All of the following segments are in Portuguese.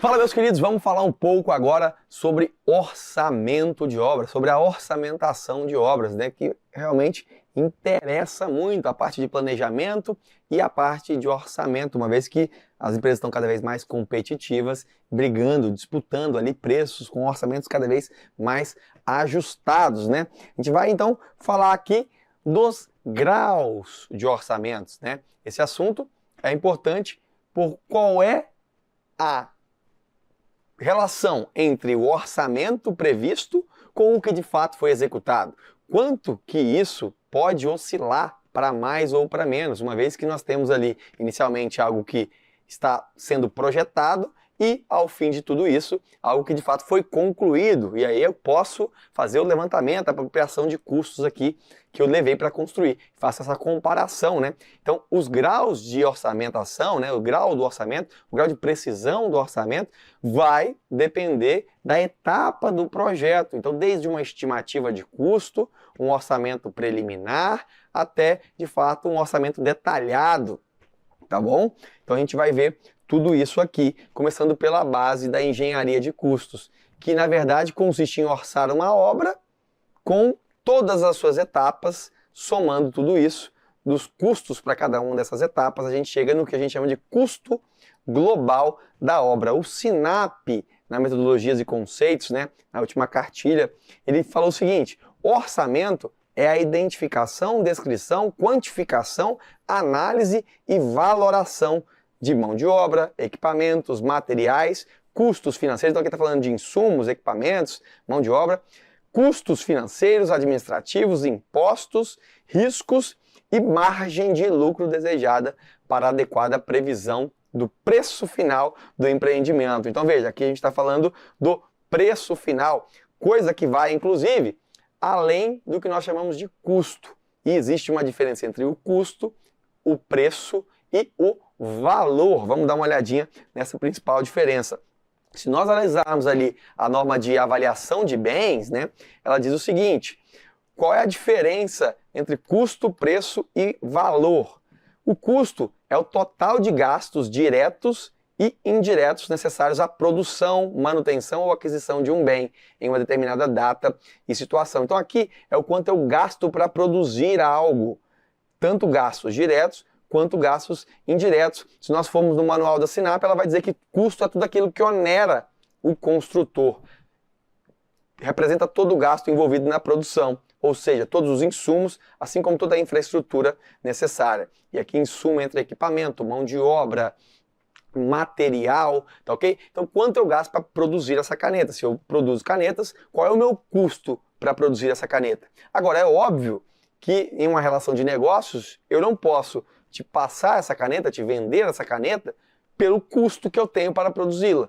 Fala, meus queridos, vamos falar um pouco agora sobre orçamento de obras, sobre a orçamentação de obras, né, que realmente interessa muito a parte de planejamento e a parte de orçamento, uma vez que as empresas estão cada vez mais competitivas, brigando, disputando ali preços com orçamentos cada vez mais ajustados, né? A gente vai então falar aqui dos graus de orçamentos, né? Esse assunto é importante por qual é a relação entre o orçamento previsto com o que de fato foi executado. Quanto que isso pode oscilar para mais ou para menos, uma vez que nós temos ali inicialmente algo que está sendo projetado e, ao fim de tudo isso, algo que de fato foi concluído. E aí eu posso fazer o levantamento, a apropriação de custos aqui que eu levei para construir. Faço essa comparação, né? Então, os graus de orçamentação, né, o grau do orçamento, o grau de precisão do orçamento, vai depender da etapa do projeto. Então, desde uma estimativa de custo, um orçamento preliminar, até, de fato, um orçamento detalhado, tá bom? Então, a gente vai ver tudo isso aqui, começando pela base da engenharia de custos, que na verdade consiste em orçar uma obra com todas as suas etapas, somando tudo isso, dos custos para cada uma dessas etapas, a gente chega no que a gente chama de custo global da obra. O SINAP, na Metodologias e Conceitos, né, na última cartilha, ele falou o seguinte: orçamento é a identificação, descrição, quantificação, análise e valoração de mão de obra, equipamentos, materiais, custos financeiros. Então aqui está falando de insumos, equipamentos, mão de obra, custos financeiros, administrativos, impostos, riscos e margem de lucro desejada para a adequada previsão do preço final do empreendimento. Então veja, aqui a gente está falando do preço final, coisa que vai, inclusive, além do que nós chamamos de custo. E existe uma diferença entre o custo, o preço e o valor. Vamos dar uma olhadinha nessa principal diferença. Se nós analisarmos ali a norma de avaliação de bens, né, ela diz o seguinte: qual é a diferença entre custo, preço e valor? O custo é o total de gastos diretos e indiretos necessários à produção, manutenção ou aquisição de um bem em uma determinada data e situação. Então aqui é o quanto eu gasto para produzir algo, tanto gastos diretos quanto gastos indiretos. Se nós formos no manual da SINAP, ela vai dizer que custo é tudo aquilo que onera o construtor. Representa todo o gasto envolvido na produção, ou seja, todos os insumos, assim como toda a infraestrutura necessária. E aqui insumo entre equipamento, mão de obra, material, tá ok? Então quanto eu gasto para produzir essa caneta? Se eu produzo canetas, qual é o meu custo para produzir essa caneta? Agora, é óbvio que em uma relação de negócios, eu não posso te passar essa caneta, te vender essa caneta, pelo custo que eu tenho para produzi-la.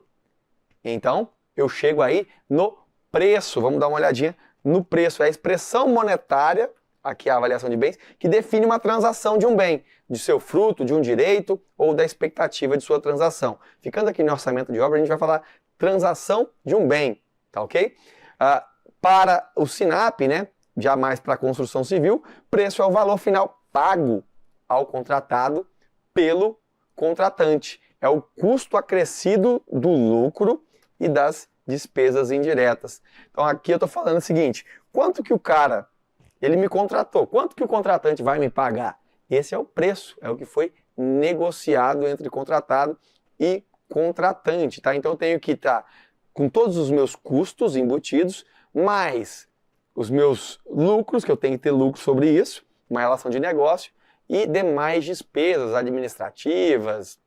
Então, eu chego aí no preço. Vamos dar uma olhadinha no preço. É a expressão monetária, aqui é a avaliação de bens, que define uma transação de um bem, de seu fruto, de um direito ou da expectativa de sua transação. Ficando aqui no orçamento de obra, a gente vai falar transação de um bem, tá ok? Para o SINAP, né, jamais para a construção civil, preço é o valor final pago ao contratado pelo contratante. É o custo acrescido do lucro e das despesas indiretas. Então aqui eu estou falando o seguinte: quanto que o cara, ele me contratou, quanto que o contratante vai me pagar? Esse é o preço, é o que foi negociado entre contratado e contratante, tá? Então eu tenho que estar com todos os meus custos embutidos, mais os meus lucros, que eu tenho que ter lucro sobre isso, uma relação de negócio, e demais despesas administrativas,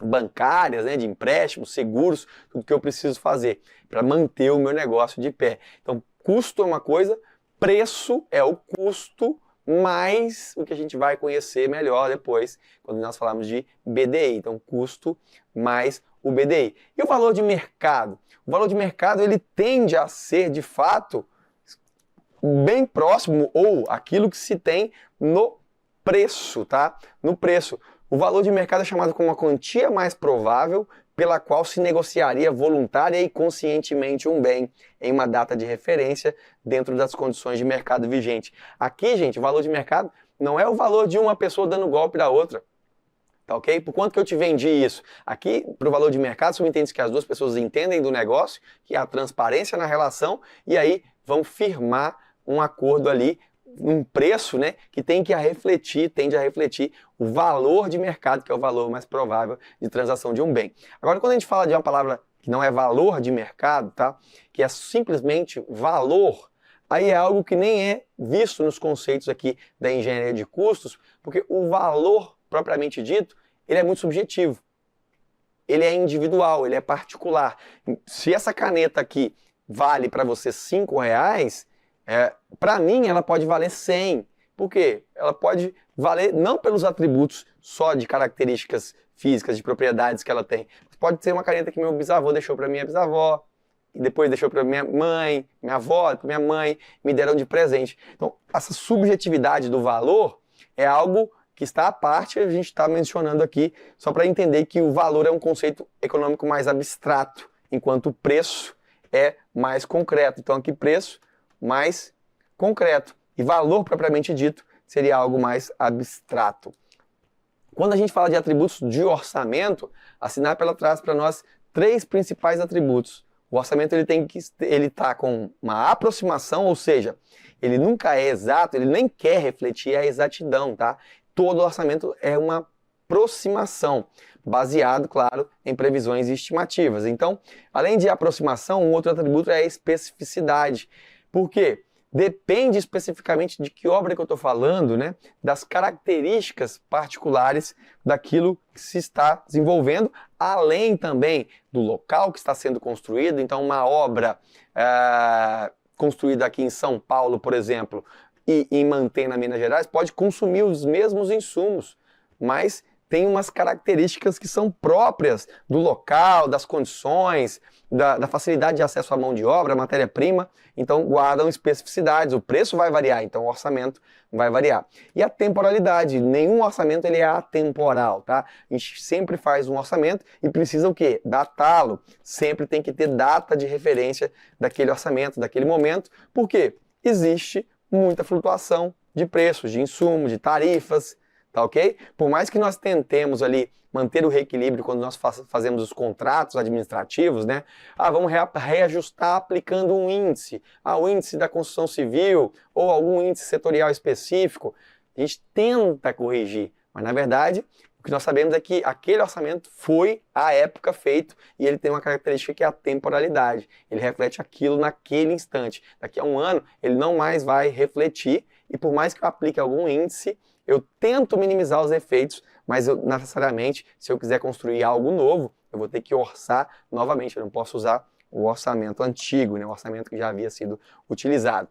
bancárias, né, de empréstimos, seguros, tudo que eu preciso fazer para manter o meu negócio de pé. Então, custo é uma coisa, preço é o custo mais o que a gente vai conhecer melhor depois, quando nós falamos de BDI. Então, custo mais o BDI. E o valor de mercado? O valor de mercado, ele tende a ser, de fato, bem próximo ou aquilo que se tem no preço, tá? No preço. O valor de mercado é chamado como uma quantia mais provável pela qual se negociaria voluntária e conscientemente um bem em uma data de referência dentro das condições de mercado vigente. Aqui, gente, o valor de mercado não é o valor de uma pessoa dando golpe da outra. Tá ok? Por quanto que eu te vendi isso? Aqui, para o valor de mercado, subentende que as duas pessoas entendem do negócio, que há transparência na relação, e aí vão firmar um acordo ali, um preço, né, que tende a refletir o valor de mercado, que é o valor mais provável de transação de um bem. Agora, quando a gente fala de uma palavra que não é valor de mercado, tá? Que é simplesmente valor, aí é algo que nem é visto nos conceitos aqui da engenharia de custos, porque o valor propriamente dito, ele é muito subjetivo. Ele é individual, ele é particular. Se essa caneta aqui vale para você R$5, para mim ela pode valer 100. Por quê? Ela pode valer não pelos atributos só de características físicas, de propriedades que ela tem. Pode ser uma caneta que meu bisavô deixou para minha bisavó, e depois deixou para minha mãe, minha avó, para minha mãe, me deram de presente. Então, essa subjetividade do valor é algo que está à parte, a gente está mencionando aqui, só para entender que o valor é um conceito econômico mais abstrato, enquanto o preço é mais concreto. Então aqui preço mais concreto. E valor propriamente dito seria algo mais abstrato. Quando a gente fala de atributos de orçamento, a Sinap ela traz para nós 3 principais atributos. O orçamento ele tá com uma aproximação, ou seja, ele nunca é exato, ele nem quer refletir a exatidão, tá? Todo orçamento é uma aproximação, baseado, claro, em previsões e estimativas. Então, além de aproximação, um outro atributo é a especificidade. Por quê? Depende especificamente de que obra que eu estou falando, né? Das características particulares daquilo que se está desenvolvendo, além também do local que está sendo construído. Então, uma obra construída aqui em São Paulo, por exemplo, e em Mantena, Minas Gerais, pode consumir os mesmos insumos, mas tem umas características que são próprias do local, das condições, da facilidade de acesso à mão de obra, à matéria-prima, então guardam especificidades, o preço vai variar, então o orçamento vai variar. E a temporalidade, nenhum orçamento ele é atemporal, tá? A gente sempre faz um orçamento e precisa o quê? Datá-lo, sempre tem que ter data de referência daquele orçamento, daquele momento, porque existe muita flutuação de preços, de insumos, de tarifas, tá ok? Por mais que nós tentemos ali manter o reequilíbrio quando nós fazemos os contratos administrativos, né? Vamos reajustar aplicando um índice, o índice da construção civil ou algum índice setorial específico. A gente tenta corrigir, mas na verdade o que nós sabemos é que aquele orçamento foi à época feito e ele tem uma característica que é a temporalidade. Ele reflete aquilo naquele instante. Daqui a um ano ele não mais vai refletir e por mais que eu aplique algum índice, eu tento minimizar os efeitos, mas necessariamente, se eu quiser construir algo novo, eu vou ter que orçar novamente. Eu não posso usar o orçamento antigo, né? O orçamento que já havia sido utilizado.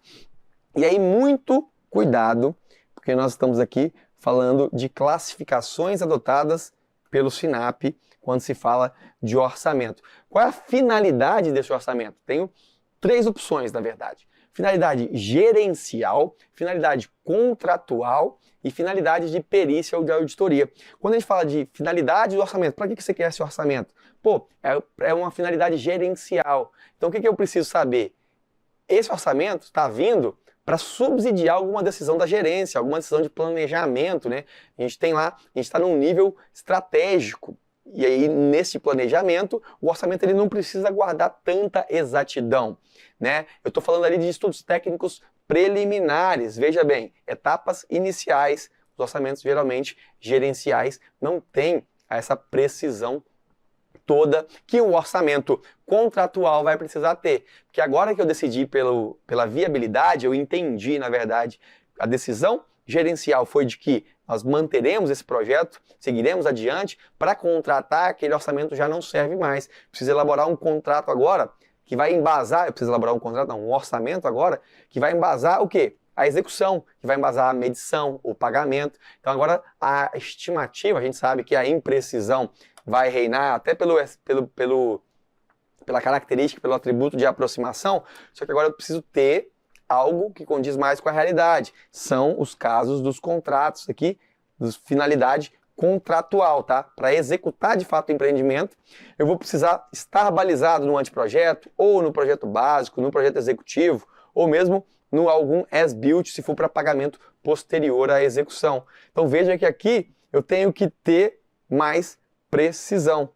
E aí, muito cuidado, porque nós estamos aqui falando de classificações adotadas pelo Sinap quando se fala de orçamento. Qual é a finalidade desse orçamento? Tenho 3 opções, na verdade. Finalidade gerencial, finalidade contratual e finalidade de perícia ou de auditoria. Quando a gente fala de finalidade do orçamento, para que você quer esse orçamento? Pô, é uma finalidade gerencial. Então o que eu preciso saber? Esse orçamento está vindo para subsidiar alguma decisão da gerência, alguma decisão de planejamento, né? A gente está num nível estratégico. E aí, nesse planejamento, o orçamento ele não precisa guardar tanta exatidão, né? Eu estou falando ali de estudos técnicos preliminares. Veja bem, etapas iniciais, os orçamentos geralmente gerenciais não têm essa precisão toda que o orçamento contratual vai precisar ter. Porque agora que eu decidi pela viabilidade, eu entendi, na verdade, a decisão gerencial foi de que nós manteremos esse projeto, seguiremos adiante, para contratar aquele orçamento já não serve mais. Preciso elaborar um contrato agora que vai embasar, um orçamento agora que vai embasar o quê? A execução, que vai embasar a medição, o pagamento. Então agora a estimativa, a gente sabe que a imprecisão vai reinar até pela característica, pelo atributo de aproximação, só que agora eu preciso ter algo que condiz mais com a realidade. São os casos dos contratos aqui, de finalidade contratual, tá? Para executar de fato o empreendimento, eu vou precisar estar balizado no anteprojeto, ou no projeto básico, no projeto executivo, ou mesmo no algum as-built, se for para pagamento posterior à execução. Então veja que aqui eu tenho que ter mais precisão.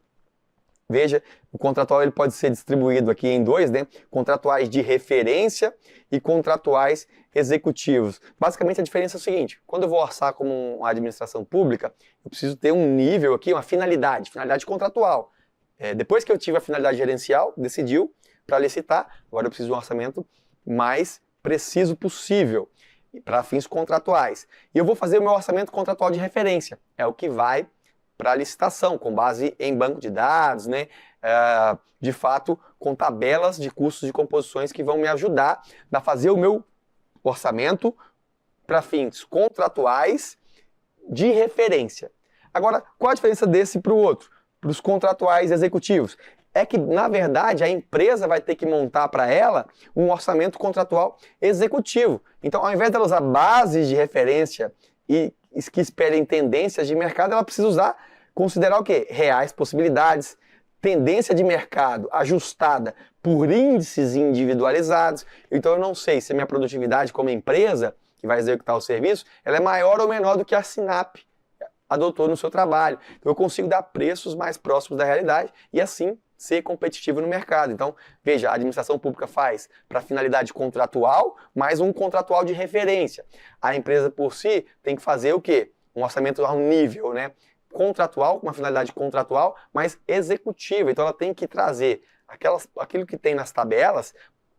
Veja, o contratual ele pode ser distribuído aqui em dois, né? Contratuais de referência e contratuais executivos. Basicamente a diferença é o seguinte, quando eu vou orçar como uma administração pública, eu preciso ter um nível aqui, uma finalidade contratual. Depois que eu tive a finalidade gerencial, decidiu para licitar, agora eu preciso de um orçamento mais preciso possível para fins contratuais. E eu vou fazer o meu orçamento contratual de referência, é o que vai para a licitação, com base em banco de dados, né? De fato, com tabelas de custos de composições que vão me ajudar a fazer o meu orçamento para fins contratuais de referência. Agora, qual a diferença desse para o outro? Para os contratuais executivos? É que, na verdade, a empresa vai ter que montar para ela um orçamento contratual executivo. Então, ao invés dela usar bases de referência e que esperem tendências de mercado, ela precisa considerar o quê? Reais possibilidades, tendência de mercado ajustada por índices individualizados. Então eu não sei se a minha produtividade como empresa, que vai executar o serviço, ela é maior ou menor do que a Sinap adotou no seu trabalho. Então eu consigo dar preços mais próximos da realidade e assim ser competitivo no mercado. Então, veja, a administração pública faz para finalidade contratual, mais um contratual de referência. A empresa por si tem que fazer o quê? Um orçamento ao nível, né? Contratual, com uma finalidade contratual, mas executiva. Então ela tem que trazer aquilo que tem nas tabelas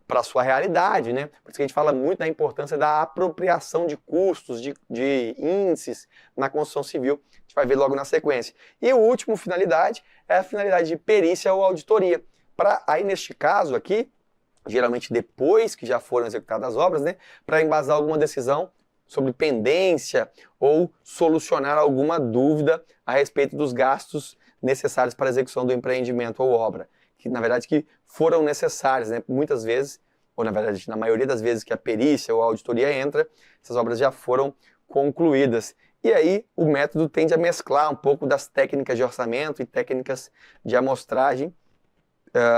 para a sua realidade, né? Por isso que a gente fala muito da importância da apropriação de custos, de índices na construção civil. A gente vai ver logo na sequência. E a última finalidade é a finalidade de perícia ou auditoria. Aí, neste caso aqui, geralmente depois que já foram executadas as obras, né? Para embasar alguma decisão sobre pendência ou solucionar alguma dúvida a respeito dos gastos necessários para a execução do empreendimento ou obra, que na verdade que foram necessários, né? Muitas vezes, ou na verdade na maioria das vezes que a perícia ou a auditoria entra, essas obras já foram concluídas. E aí o método tende a mesclar um pouco das técnicas de orçamento e técnicas de amostragem.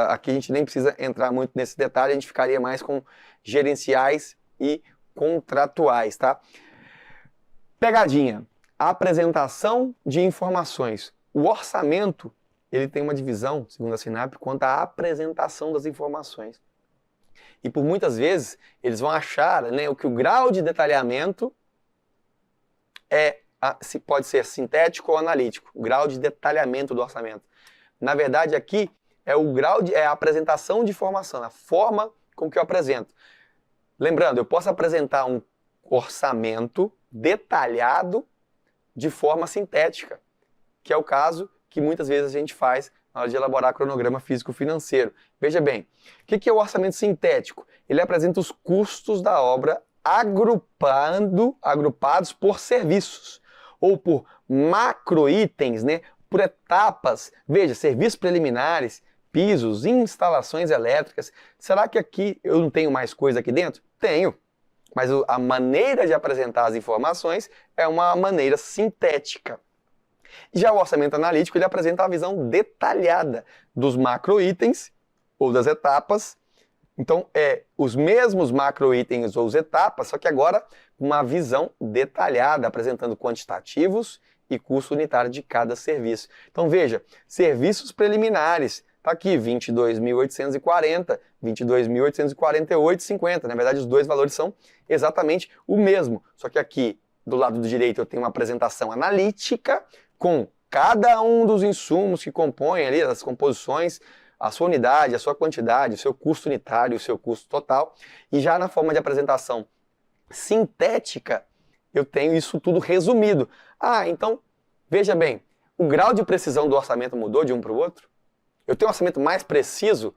Aqui a gente nem precisa entrar muito nesse detalhe, a gente ficaria mais com gerenciais e contratuais, tá? Pegadinha. Apresentação de informações. O orçamento, ele tem uma divisão, segundo a Sinap, quanto à apresentação das informações. E por muitas vezes, eles vão achar, né, que o grau de detalhamento se pode ser sintético ou analítico. O grau de detalhamento do orçamento. Na verdade, aqui é a apresentação de informação, a forma com que eu apresento. Lembrando, eu posso apresentar um orçamento detalhado de forma sintética, que é o caso que muitas vezes a gente faz na hora de elaborar cronograma físico-financeiro. Veja bem, o que é o orçamento sintético? Ele apresenta os custos da obra agrupados por serviços, ou por macro-itens, né? Por etapas. Veja, serviços preliminares, pisos, instalações elétricas. Será que aqui eu não tenho mais coisa aqui dentro? Tenho. Mas a maneira de apresentar as informações é uma maneira sintética. Já o orçamento analítico, ele apresenta a visão detalhada dos macro-itens ou das etapas. Então, os mesmos macro-itens ou as etapas, só que agora uma visão detalhada, apresentando quantitativos e custo unitário de cada serviço. Então, veja, serviços preliminares. Está aqui, 22.840, 22.848,50. Na verdade, os dois valores são exatamente o mesmo. Só que aqui, do lado do direito, eu tenho uma apresentação analítica com cada um dos insumos que compõem ali as composições, a sua unidade, a sua quantidade, o seu custo unitário, o seu custo total. E já na forma de apresentação sintética, eu tenho isso tudo resumido. Então, veja bem, o grau de precisão do orçamento mudou de um para o outro? Eu tenho um orçamento mais preciso,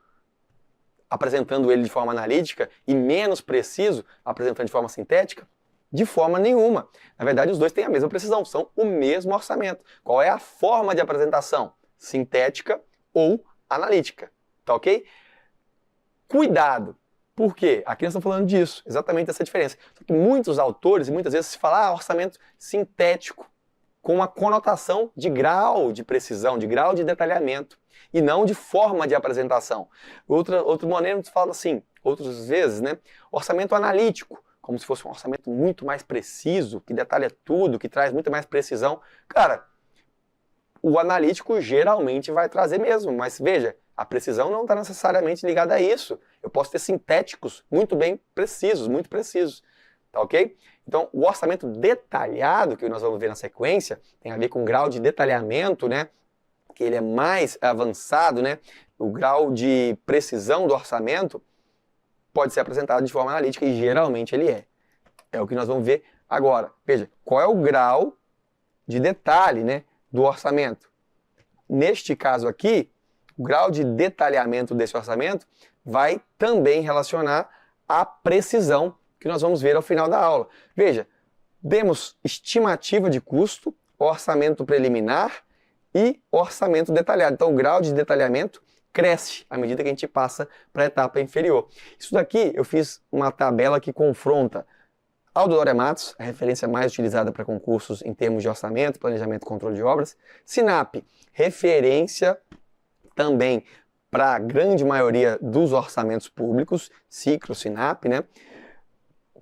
apresentando ele de forma analítica, e menos preciso, apresentando de forma sintética? De forma nenhuma. Na verdade, os dois têm a mesma precisão, são o mesmo orçamento. Qual é a forma de apresentação? Sintética ou analítica. Tá ok? Cuidado. Por quê? Aqui nós estamos falando disso, exatamente essa diferença. Só que muitos autores, e muitas vezes se fala orçamento sintético, com uma conotação de grau de precisão, de grau de detalhamento, e não de forma de apresentação. Outro maneira se fala assim, outras vezes, né? Orçamento analítico, como se fosse um orçamento muito mais preciso, que detalha tudo, que traz muito mais precisão. Cara, o analítico geralmente vai trazer mesmo, mas veja, a precisão não está necessariamente ligada a isso. Eu posso ter sintéticos muito bem precisos, muito precisos, tá ok? Então, o orçamento detalhado, que nós vamos ver na sequência, tem a ver com o grau de detalhamento, né? Que ele é mais avançado, né? O grau de precisão do orçamento pode ser apresentado de forma analítica e geralmente ele é. É o que nós vamos ver agora. Veja, qual é o grau de detalhe, né, do orçamento? Neste caso aqui, o grau de detalhamento desse orçamento vai também relacionar a precisão que nós vamos ver ao final da aula. Veja, temos estimativa de custo, orçamento preliminar e orçamento detalhado. Então, o grau de detalhamento cresce à medida que a gente passa para a etapa inferior. Isso daqui eu fiz uma tabela que confronta Aldo Doria Matos, a referência mais utilizada para concursos em termos de orçamento, planejamento e controle de obras. Sinap, referência também para a grande maioria dos orçamentos públicos, Cicro, Sinap, né?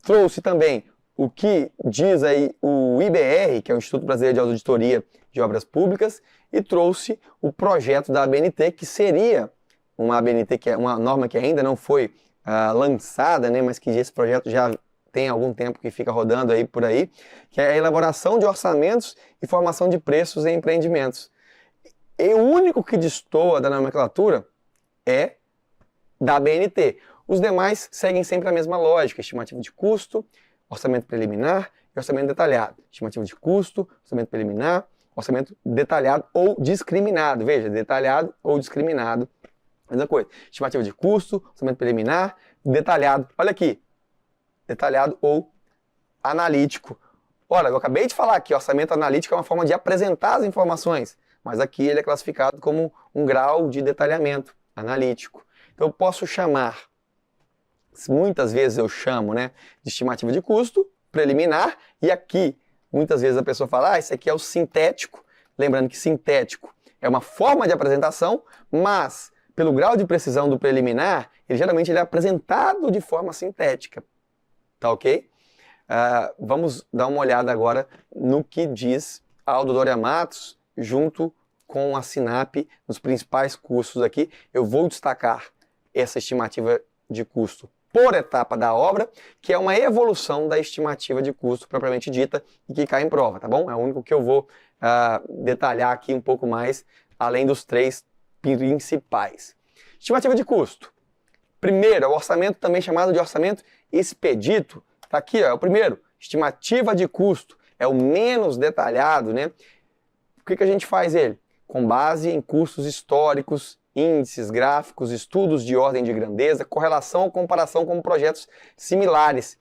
Trouxe também o que diz aí o IBR, que é o Instituto Brasileiro de Auditoria de Obras Públicas, e trouxe o projeto da ABNT, que seria uma ABNT, que é uma norma que ainda não foi lançada, né, mas que esse projeto já tem algum tempo que fica rodando aí por aí, que é a elaboração de orçamentos e formação de preços em empreendimentos. E o único que destoa da nomenclatura é da ABNT. Os demais seguem sempre a mesma lógica: estimativa de custo, orçamento preliminar e orçamento detalhado. Estimativa de custo, orçamento preliminar, orçamento detalhado ou discriminado. Veja, detalhado ou discriminado, mesma coisa. Estimativa de custo, orçamento preliminar, detalhado. Olha aqui, detalhado ou analítico. Olha, eu acabei de falar que orçamento analítico é uma forma de apresentar as informações, mas aqui ele é classificado como um grau de detalhamento analítico. Então eu posso chamar, muitas vezes eu chamo, né, de estimativa de custo preliminar, e aqui muitas vezes a pessoa fala, esse aqui é o sintético. Lembrando que sintético é uma forma de apresentação, mas pelo grau de precisão do preliminar, geralmente ele é apresentado de forma sintética. Tá ok? Vamos dar uma olhada agora no que diz Aldo Doria Matos junto com a Sinap nos principais custos aqui. Eu vou destacar essa estimativa de custo por etapa da obra, que é uma evolução da estimativa de custo propriamente dita e que cai em prova, tá bom? É o único que eu vou detalhar aqui um pouco mais, além dos três principais. Estimativa de custo. Primeiro, é o orçamento também chamado de orçamento expedito. Tá aqui, ó, é o primeiro. Estimativa de custo. É o menos detalhado, né? O que a gente faz ele? Com base em custos históricos, índices, gráficos, estudos de ordem de grandeza, correlação ou comparação com projetos similares.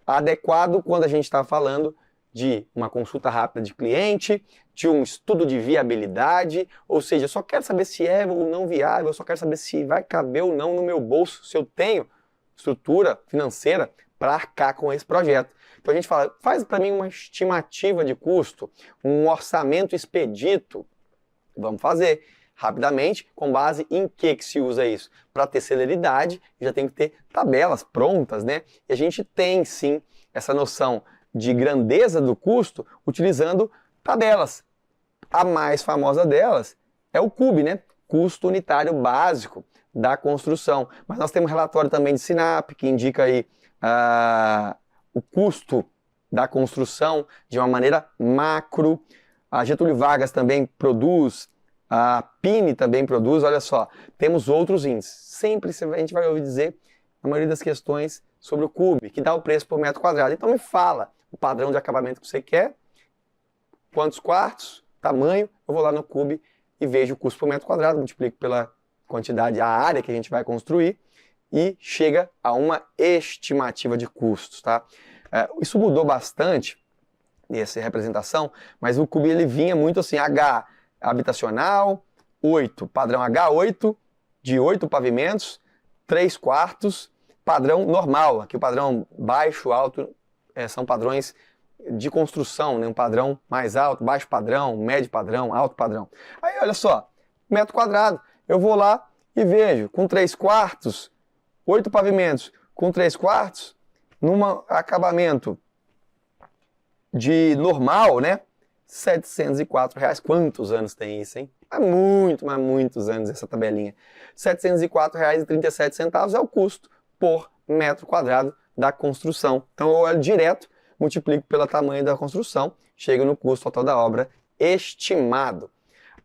Adequado quando a gente está falando de uma consulta rápida de cliente, de um estudo de viabilidade, ou seja, eu só quero saber se é ou não viável, eu só quero saber se vai caber ou não no meu bolso, se eu tenho estrutura financeira para arcar com esse projeto. Então a gente fala, faz para mim uma estimativa de custo, um orçamento expedito. Vamos fazer rapidamente, com base em que se usa isso? Para ter celeridade, já tem que ter tabelas prontas, né? E a gente tem sim essa noção de grandeza do custo utilizando tabelas. A mais famosa delas é o CUB, né? Custo unitário básico da construção. Mas nós temos um relatório também de Sinap, que indica aí o custo da construção de uma maneira macro. A Getúlio Vargas também produz, a PINE também produz, olha só, temos outros índices. Sempre a gente vai ouvir dizer, na maioria das questões, sobre o CUB, que dá o preço por metro quadrado. Então me fala o padrão de acabamento que você quer, quantos quartos, tamanho, eu vou lá no CUB e vejo o custo por metro quadrado, multiplico pela quantidade, a área que a gente vai construir e chega a uma estimativa de custos, tá? Isso mudou bastante nessa representação, mas o CUB ele vinha muito assim, H habitacional, 8, padrão H8, de 8 pavimentos, 3 quartos, padrão normal, aqui o padrão baixo, alto, são padrões de construção, né? Um padrão mais alto, baixo padrão, médio padrão, alto padrão. Aí olha só, metro quadrado, eu vou lá e vejo, com 3 quartos, 8 pavimentos, com 3 quartos, num acabamento de normal, né? R$ 704. Quantos anos tem isso, hein? Há mas muitos anos essa tabelinha. R$ 704,37 é o custo por metro quadrado da construção. Então eu olho direto, multiplico pelo tamanho da construção, chego no custo total da obra estimado.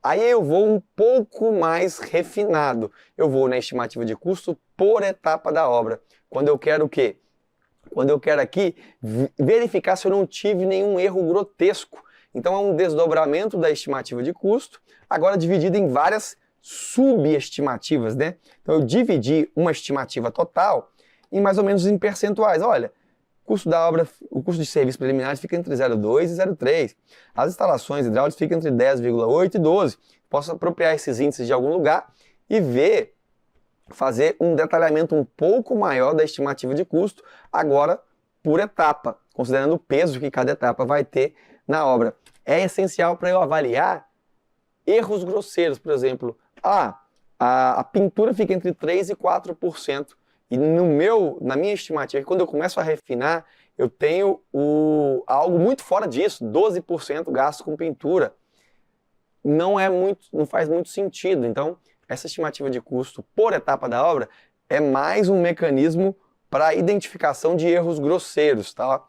Aí eu vou um pouco mais refinado. Eu vou na estimativa de custo por etapa da obra. Quando eu quero o quê? Quando eu quero aqui verificar se eu não tive nenhum erro grotesco. Então é um desdobramento da estimativa de custo, agora dividido em várias subestimativas, né? Então eu dividi uma estimativa total em mais ou menos em percentuais. Olha, custo da obra, o custo de serviços preliminares fica entre 0,2 e 0,3. As instalações hidráulicas ficam entre 10,8 e 12. Posso apropriar esses índices de algum lugar e fazer um detalhamento um pouco maior da estimativa de custo, agora por etapa, considerando o peso que cada etapa vai ter na obra. É essencial para eu avaliar erros grosseiros, por exemplo. A pintura fica entre 3% e 4%. E na minha estimativa, quando eu começo a refinar, eu tenho algo muito fora disso, 12% gasto com pintura. Não faz muito sentido. Então, essa estimativa de custo por etapa da obra é mais um mecanismo para identificação de erros grosseiros, tá?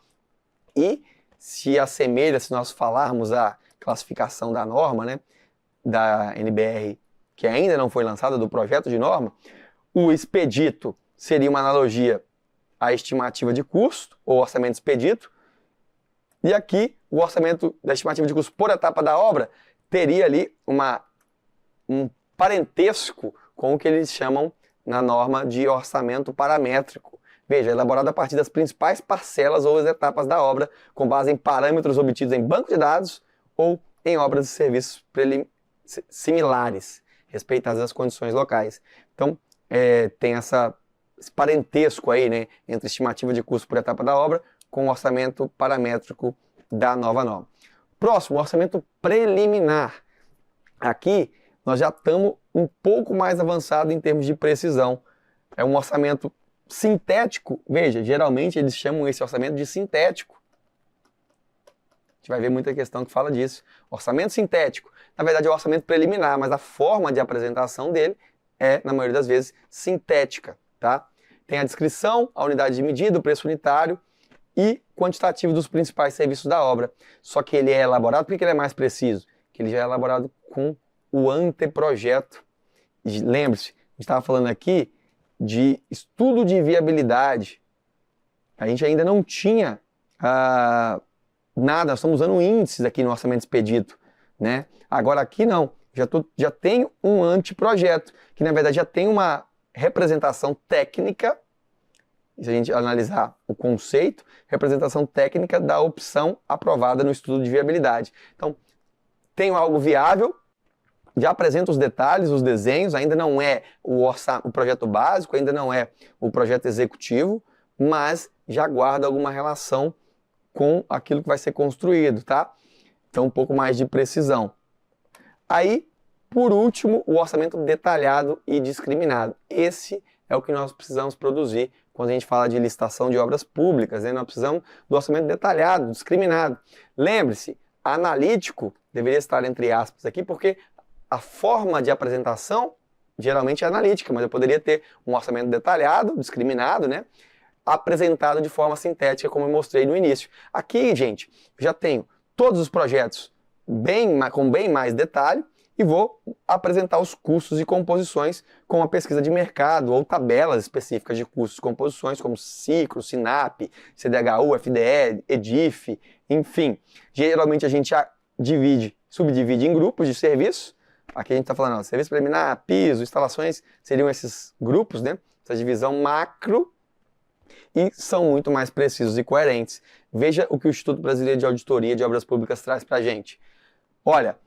E se assemelha, se nós falarmos a classificação da norma, né, da NBR, que ainda não foi lançada, do projeto de norma, o expedito seria uma analogia à estimativa de custo, ou orçamento expedito, e aqui o orçamento da estimativa de custo por etapa da obra teria ali um parentesco com o que eles chamam na norma de orçamento paramétrico. Veja, elaborado a partir das principais parcelas ou as etapas da obra, com base em parâmetros obtidos em banco de dados ou em obras e serviços similares, respeitadas as condições locais. Então, tem esse parentesco aí, né, entre estimativa de custo por etapa da obra com o orçamento paramétrico da nova norma. Próximo, orçamento preliminar. Aqui, nós já estamos um pouco mais avançado em termos de precisão. É um orçamento sintético. Veja, geralmente eles chamam esse orçamento de sintético. A gente vai ver muita questão que fala disso. Orçamento sintético, na verdade é o orçamento preliminar, mas a forma de apresentação dele é, na maioria das vezes, sintética, tá? Tem a descrição, a unidade de medida, o preço unitário e quantitativo dos principais serviços da obra. Só que ele é elaborado, por que ele é mais preciso? Que ele já é elaborado com o anteprojeto. Lembre-se, a gente estava falando aqui de estudo de viabilidade. A gente ainda não tinha nada, nós estamos usando índices aqui no orçamento expedito, né? Agora aqui não, já tenho um anteprojeto, que na verdade já tem uma representação técnica, se a gente analisar o conceito, representação técnica da opção aprovada no estudo de viabilidade. Então, tenho algo viável, já apresento os detalhes, os desenhos, ainda não é o projeto básico, ainda não é o projeto executivo, mas já guarda alguma relação com aquilo que vai ser construído, tá? Então, um pouco mais de precisão. Aí, por último, o orçamento detalhado e discriminado. Esse é o que nós precisamos produzir quando a gente fala de licitação de obras públicas, né? Nós precisamos do orçamento detalhado, discriminado. Lembre-se, analítico deveria estar entre aspas aqui, porque a forma de apresentação geralmente é analítica, mas eu poderia ter um orçamento detalhado, discriminado, né? Apresentado de forma sintética, como eu mostrei no início. Aqui, gente, já tenho todos os projetos com bem mais detalhe e vou apresentar os custos e composições com a pesquisa de mercado ou tabelas específicas de custos e composições, como Ciclo, Sinap, CDHU, FDE, EDIF, enfim. Geralmente a gente subdivide em grupos de serviços. Aqui a gente está falando, serviço preliminar, piso, instalações, seriam esses grupos, né? Essa divisão macro, e são muito mais precisos e coerentes. Veja o que o Instituto Brasileiro de Auditoria de Obras Públicas traz para a gente. Olha,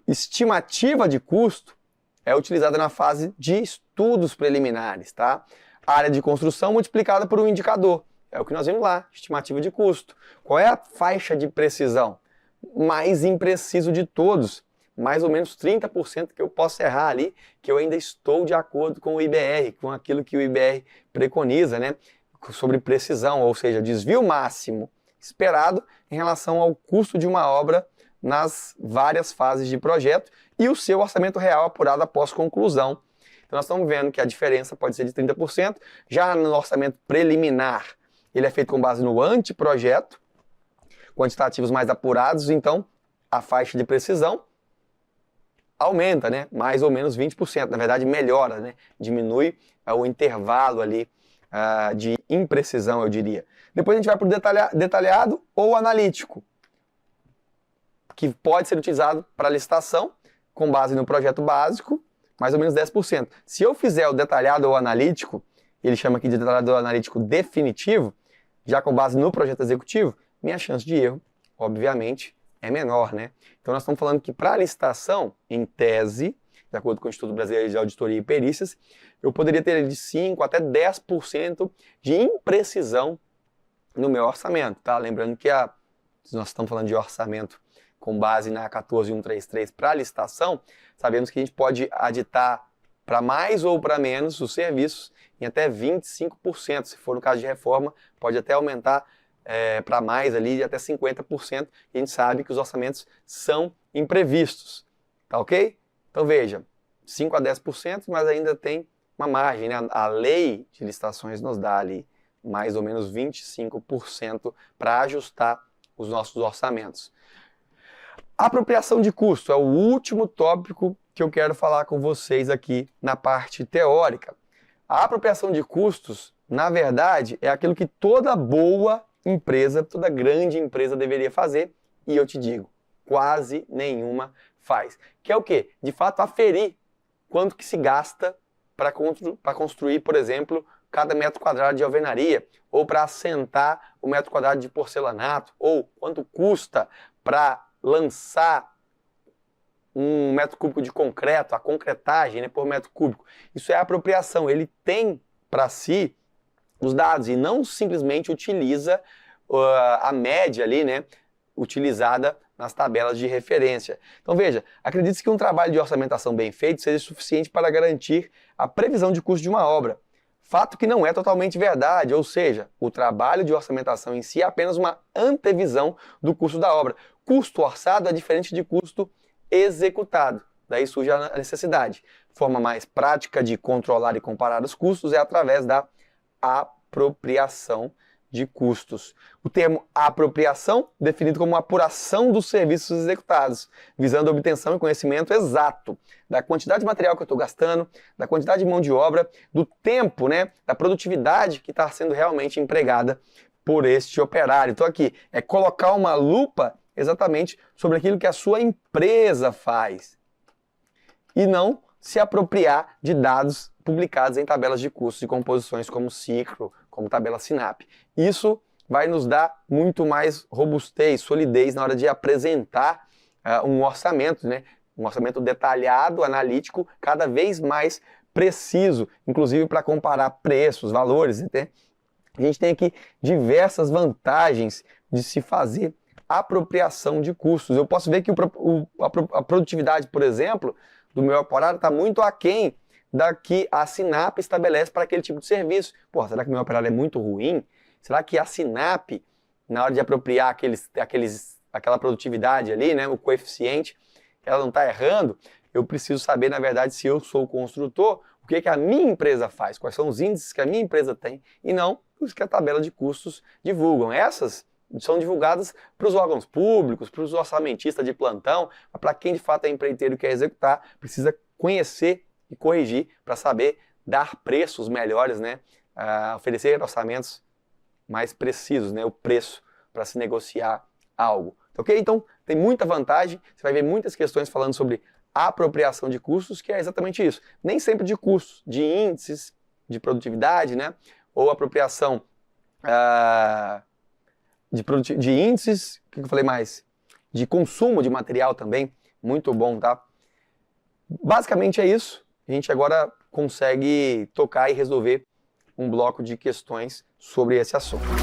estimativa de custo é utilizada na fase de estudos preliminares, tá? A área de construção multiplicada por um indicador. É o que nós vimos lá, estimativa de custo. Qual é a faixa de precisão? Mais impreciso de todos. Mais ou menos 30% que eu posso errar ali, que eu ainda estou de acordo com o IBR, com aquilo que o IBR preconiza, né? Sobre precisão, ou seja, desvio máximo esperado em relação ao custo de uma obra nas várias fases de projeto e o seu orçamento real apurado após conclusão. Então nós estamos vendo que a diferença pode ser de 30%, já no orçamento preliminar ele é feito com base no anteprojeto, quantitativos mais apurados, então a faixa de precisão aumenta, né? Mais ou menos 20%, na verdade melhora, né? Diminui o intervalo ali de imprecisão, eu diria. Depois a gente vai para o detalhado ou analítico, que pode ser utilizado para licitação, com base no projeto básico, mais ou menos 10%. Se eu fizer o detalhado ou analítico, ele chama aqui de detalhado ou analítico definitivo, já com base no projeto executivo, minha chance de erro, obviamente, é menor, né? Então nós estamos falando que para licitação, em tese, de acordo com o Instituto Brasileiro de Auditoria e Perícias, eu poderia ter de 5% até 10% de imprecisão no meu orçamento, tá? Lembrando que nós estamos falando de orçamento com base na 14133 para licitação, sabemos que a gente pode aditar para mais ou para menos os serviços em até 25%. Se for no caso de reforma, pode até aumentar para mais ali de até 50%. E a gente sabe que os orçamentos são imprevistos, tá ok? Então veja, 5% a 10%, mas ainda tem uma margem, né? A lei de licitações nos dá ali mais ou menos 25% para ajustar os nossos orçamentos. Apropriação de custo é o último tópico que eu quero falar com vocês aqui na parte teórica. A apropriação de custos, na verdade, é aquilo que toda boa empresa, toda grande empresa deveria fazer, e eu te digo, quase nenhuma faz. Que é o quê? De fato, aferir quanto que se gasta para construir, por exemplo, cada metro quadrado de alvenaria, ou para assentar o metro quadrado de porcelanato, ou quanto custa para lançar um metro cúbico de concreto, a concretagem, né, por metro cúbico. Isso é apropriação, ele tem para si os dados e não simplesmente utiliza a média ali, né, utilizada nas tabelas de referência. Então veja, acredite-se que um trabalho de orçamentação bem feito seja suficiente para garantir a previsão de custo de uma obra. Fato que não é totalmente verdade, ou seja, o trabalho de orçamentação em si é apenas uma antevisão do custo da obra. Custo orçado é diferente de custo executado. Daí surge a necessidade. Forma mais prática de controlar e comparar os custos é através da apropriação de custos. O termo apropriação, definido como apuração dos serviços executados, visando a obtenção e conhecimento exato da quantidade de material que eu estou gastando, da quantidade de mão de obra, do tempo, né, da produtividade que está sendo realmente empregada por este operário. Então aqui é colocar uma lupa exatamente sobre aquilo que a sua empresa faz e não se apropriar de dados publicados em tabelas de custos e composições como Cicro, como tabela SINAP. Isso vai nos dar muito mais robustez, solidez na hora de apresentar um orçamento, né? Um orçamento detalhado, analítico, cada vez mais preciso, inclusive para comparar preços, valores. Né? A gente tem aqui diversas vantagens de se fazer apropriação de custos. Eu posso ver que a produtividade, por exemplo, do meu operário está muito aquém da que a SINAP estabelece para aquele tipo de serviço. Pô, será que meu operário é muito ruim? Será que a SINAP, na hora de apropriar aquela produtividade ali, né, o coeficiente, ela não está errando? Eu preciso saber, na verdade, se eu sou o construtor, o que a minha empresa faz, quais são os índices que a minha empresa tem, e não os que a tabela de custos divulgam. Essas são divulgadas para os órgãos públicos, para os orçamentistas de plantão, para quem de fato é empreiteiro e quer executar, precisa conhecer e corrigir para saber dar preços melhores, né? Oferecer orçamentos mais precisos, né? O preço para se negociar algo. Ok? Então, tem muita vantagem, você vai ver muitas questões falando sobre apropriação de custos, que é exatamente isso. Nem sempre de custos, de índices de produtividade, né? Ou apropriação de índices, o que eu falei mais? De consumo de material também, muito bom, tá? Basicamente é isso. A gente agora consegue tocar e resolver um bloco de questões sobre esse assunto.